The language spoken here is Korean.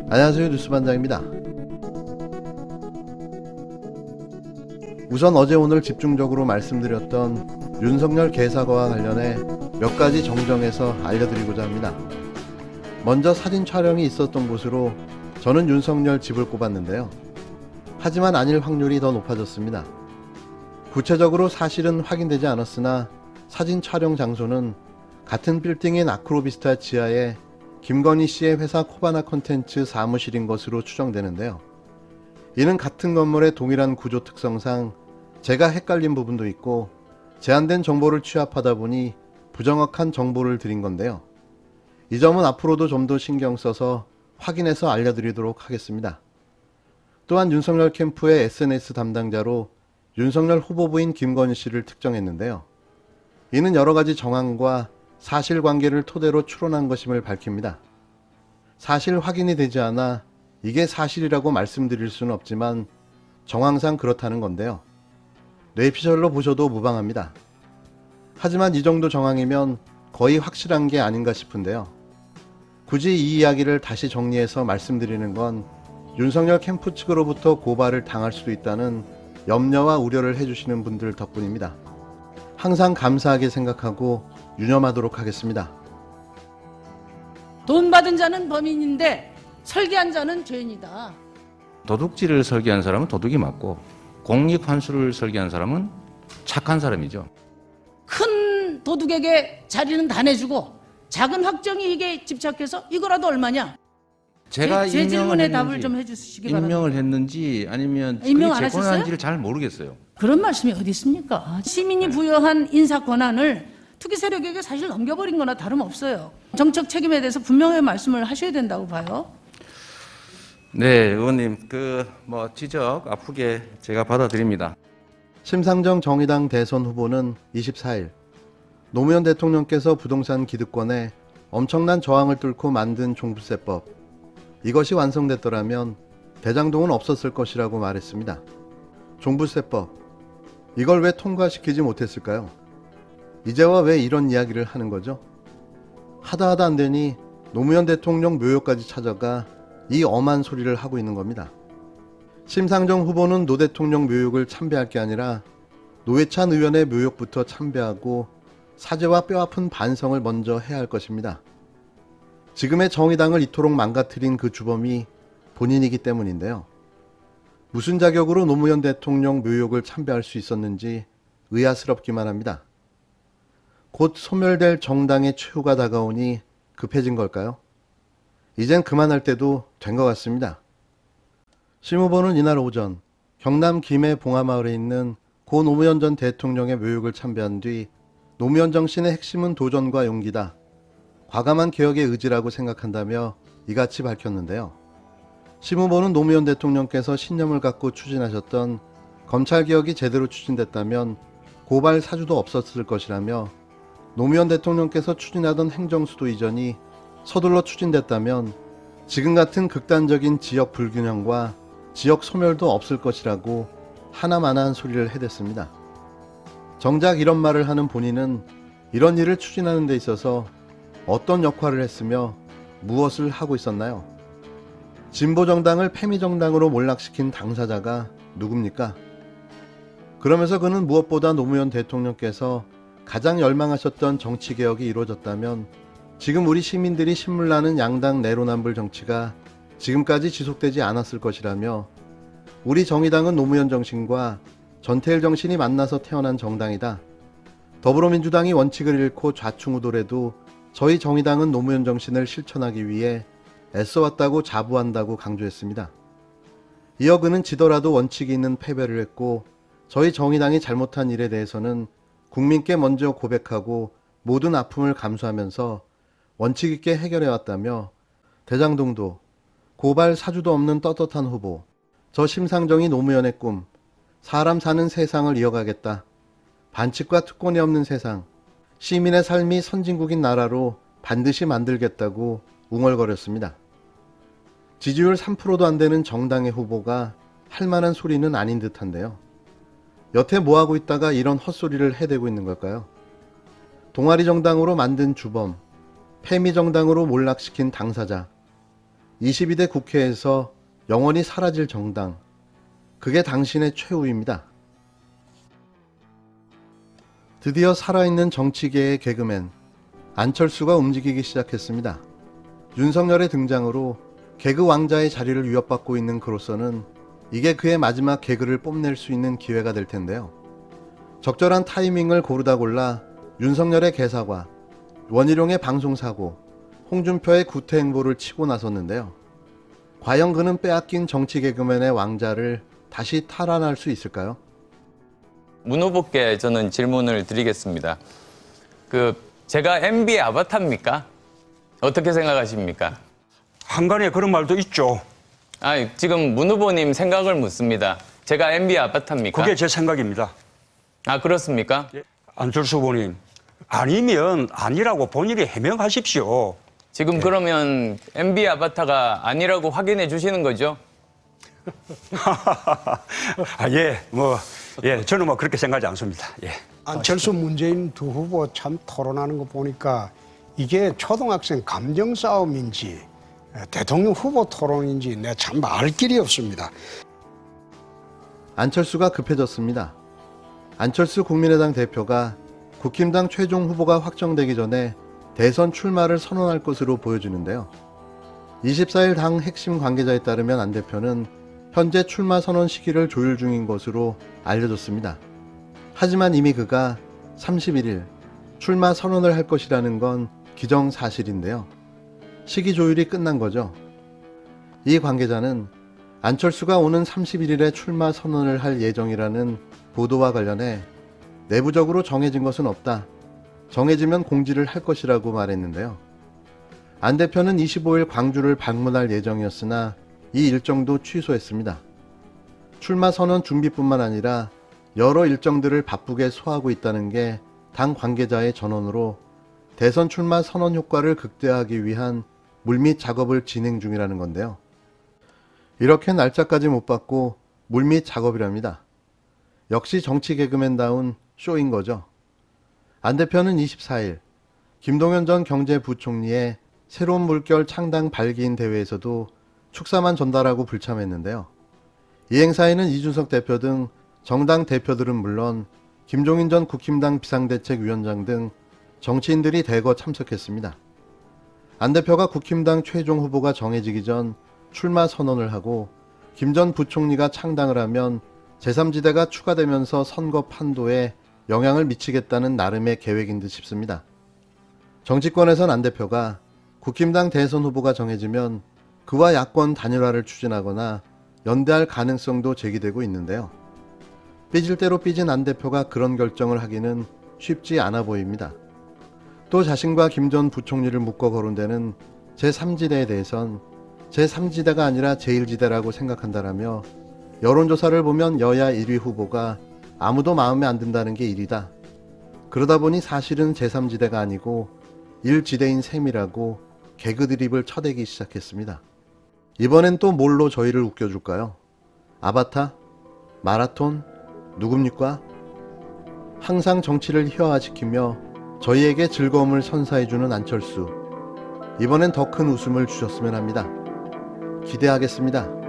안녕하세요, 뉴스반장입니다. 우선 어제 오늘 집중적으로 말씀드렸던 윤석열 개사과와 관련해 몇 가지 정정해서 알려드리고자 합니다. 먼저 사진 촬영이 있었던 곳으로 저는 윤석열 집을 꼽았는데요. 하지만 아닐 확률이 더 높아졌습니다. 구체적으로 사실은 확인되지 않았으나 사진 촬영 장소는 같은 빌딩인 아크로비스타 지하에 김건희 씨의 회사 코바나 컨텐츠 사무실인 것으로 추정되는데요. 이는 같은 건물의 동일한 구조 특성상 제가 헷갈린 부분도 있고 제한된 정보를 취합하다 보니 부정확한 정보를 드린 건데요. 이 점은 앞으로도 좀 더 신경 써서 확인해서 알려드리도록 하겠습니다. 또한 윤석열 캠프의 SNS 담당자로 윤석열 후보부인 김건희 씨를 특정했는데요. 이는 여러 가지 정황과 사실관계를 토대로 추론한 것임을 밝힙니다. 사실 확인이 되지 않아 이게 사실이라고 말씀드릴 수는 없지만 정황상 그렇다는 건데요. 뇌피셜로 보셔도 무방합니다. 하지만 이 정도 정황이면 거의 확실한 게 아닌가 싶은데요. 굳이 이 이야기를 다시 정리해서 말씀드리는 건 윤석열 캠프 측으로부터 고발을 당할 수도 있다는 염려와 우려를 해주시는 분들 덕분입니다. 항상 감사하게 생각하고 유념하도록 하겠습니다. 돈 받은 자는 범인인데 설계한 자는 죄인이다. 도둑질을 설계한 사람은 도둑이 맞고 공익환수를 설계한 사람은 착한 사람이죠. 큰 도둑에게 자리는 다 내주고 작은 확정이익에 집착해서 이거라도 얼마냐? 제가 제 질문에 임명을 답을 좀 해주시기 바랍니다. 임명을 했는지 아니면 임명 안 제 하셨어요? 권한인지를 잘 모르겠어요. 그런 말씀이 어디 있습니까? 시민이 부여한 인사 권한을 투기 세력에게 사실 넘겨버린 거나 다름없어요. 정책 책임에 대해서 분명히 말씀을 하셔야 된다고 봐요. 네, 의원님 지적 아프게 제가 받아들입니다. 심상정 정의당 대선 후보는 24일 노무현 대통령께서 부동산 기득권에 엄청난 저항을 뚫고 만든 종부세법, 이것이 완성됐더라면 대장동은 없었을 것이라고 말했습니다. 종부세법, 이걸 왜 통과시키지 못했을까요? 이제와 왜 이런 이야기를 하는 거죠? 하다 안 되니 노무현 대통령 묘역까지 찾아가 이 엄한 소리를 하고 있는 겁니다. 심상정 후보는 노 대통령 묘역을 참배할 게 아니라 노회찬 의원의 묘역부터 참배하고 사죄와 뼈아픈 반성을 먼저 해야 할 것입니다. 지금의 정의당을 이토록 망가뜨린 그 주범이 본인이기 때문인데요. 무슨 자격으로 노무현 대통령 묘역을 참배할 수 있었는지 의아스럽기만 합니다. 곧 소멸될 정당의 최후가 다가오니 급해진 걸까요? 이젠 그만할 때도 된 것 같습니다. 심 후보는 이날 오전 경남 김해 봉하마을에 있는 고 노무현 전 대통령의 묘역을 참배한 뒤 노무현 정신의 핵심은 도전과 용기다, 과감한 개혁의 의지라고 생각한다며 이같이 밝혔는데요. 심 후보는 노무현 대통령께서 신념을 갖고 추진하셨던 검찰개혁이 제대로 추진됐다면 고발 사주도 없었을 것이라며 노무현 대통령께서 추진하던 행정수도 이전이 서둘러 추진됐다면 지금 같은 극단적인 지역 불균형과 지역 소멸도 없을 것이라고 하나만한 소리를 해댔습니다. 정작 이런 말을 하는 본인은 이런 일을 추진하는 데 있어서 어떤 역할을 했으며 무엇을 하고 있었나요? 진보정당을 패미정당으로 몰락시킨 당사자가 누굽니까? 그러면서 그는 무엇보다 노무현 대통령께서 가장 열망하셨던 정치개혁이 이루어졌다면 지금 우리 시민들이 신물나는 양당 내로남불 정치가 지금까지 지속되지 않았을 것이라며 우리 정의당은 노무현 정신과 전태일 정신이 만나서 태어난 정당이다. 더불어민주당이 원칙을 잃고 좌충우돌해도 저희 정의당은 노무현 정신을 실천하기 위해 애써왔다고 자부한다고 강조했습니다. 이어 그는 지더라도 원칙이 있는 패배를 했고 저희 정의당이 잘못한 일에 대해서는 국민께 먼저 고백하고 모든 아픔을 감수하면서 원칙 있게 해결해왔다며 대장동도 고발 사주도 없는 떳떳한 후보, 저 심상정이 노무현의 꿈, 사람 사는 세상을 이어가겠다, 반칙과 특권이 없는 세상, 시민의 삶이 선진국인 나라로 반드시 만들겠다고 웅얼거렸습니다. 지지율 3%도 안 되는 정당의 후보가 할 만한 소리는 아닌 듯한데요. 여태 뭐하고 있다가 이런 헛소리를 해대고 있는 걸까요? 동아리 정당으로 만든 주범, 패미 정당으로 몰락시킨 당사자, 22대 국회에서 영원히 사라질 정당, 그게 당신의 최후입니다. 드디어 살아있는 정치계의 개그맨 안철수가 움직이기 시작했습니다. 윤석열의 등장으로 개그 왕자의 자리를 위협받고 있는 그로서는 이게 그의 마지막 개그를 뽐낼 수 있는 기회가 될 텐데요. 적절한 타이밍을 고르다 골라 윤석열의 개사과, 원희룡의 방송사고, 홍준표의 구태행보를 치고 나섰는데요. 과연 그는 빼앗긴 정치 개그맨의 왕자를 다시 탈환할 수 있을까요? 문 후보께 저는 질문을 드리겠습니다. 제가 MB의 아바타입니까? 어떻게 생각하십니까? 한간에 그런 말도 있죠. 지금 문 후보님 생각을 묻습니다. 제가 MB의 아바타입니까? 그게 제 생각입니다. 그렇습니까? 안철수 후보님, 아니면 아니라고 본인이 해명하십시오. 지금 그러면 MB 아바타가 아니라고 확인해 주시는 거죠? 저는 뭐 그렇게 생각하지 않습니다. 예. 안철수 문재인 두 후보 참 토론하는 거 보니까 이게 초등학생 감정 싸움인지 대통령 후보 토론인지 내가 참 알 길이 없습니다. 안철수가 급해졌습니다. 안철수 국민의당 대표가 국힘당 최종 후보가 확정되기 전에 대선 출마를 선언할 것으로 보여지는데요. 24일 당 핵심 관계자에 따르면 안 대표는 현재 출마 선언 시기를 조율 중인 것으로 알려졌습니다. 하지만 이미 그가 31일 출마 선언을 할 것이라는 건 기정사실인데요. 시기 조율이 끝난 거죠. 이 관계자는 안철수가 오는 31일에 출마 선언을 할 예정이라는 보도와 관련해 내부적으로 정해진 것은 없다. 정해지면 공지를 할 것이라고 말했는데요. 안 대표는 25일 광주를 방문할 예정이었으나 이 일정도 취소했습니다. 출마 선언 준비뿐만 아니라 여러 일정들을 바쁘게 소화하고 있다는 게 당 관계자의 전언으로 대선 출마 선언 효과를 극대화하기 위한 물밑 작업을 진행 중이라는 건데요. 이렇게 날짜까지 못 받고 물밑 작업이랍니다. 역시 정치 개그맨다운 쇼인 거죠. 안 대표는 24일 김동연 전 경제부총리의 새로운 물결 창당 발기인 대회에서도 축사만 전달하고 불참했는데요. 이 행사에는 이준석 대표 등 정당 대표들은 물론 김종인 전 국힘당 비상대책위원장 등 정치인들이 대거 참석했습니다. 안 대표가 국힘당 최종 후보가 정해지기 전 출마 선언을 하고 김 전 부총리가 창당을 하면 제3지대가 추가되면서 선거 판도에 영향을 미치겠다는 나름의 계획인 듯 싶습니다. 정치권에선 안 대표가 국힘당 대선 후보가 정해지면 그와 야권 단일화를 추진하거나 연대할 가능성도 제기되고 있는데요. 삐질 대로 삐진 안 대표가 그런 결정을 하기는 쉽지 않아 보입니다. 또 자신과 김 전 부총리를 묶어 거론되는 제3지대에 대해선 제3지대가 아니라 제1지대라고 생각한다라며 여론조사를 보면 여야 1위 후보가 아무도 마음에 안 든다는 게 1위다. 그러다 보니 사실은 제3지대가 아니고 1지대인 셈이라고 개그 드립을 쳐대기 시작했습니다. 이번엔 또 뭘로 저희를 웃겨줄까요? 아바타? 마라톤? 누굽니까? 항상 정치를 희화화시키며 저희에게 즐거움을 선사해주는 안철수. 이번엔 더 큰 웃음을 주셨으면 합니다. 기대하겠습니다.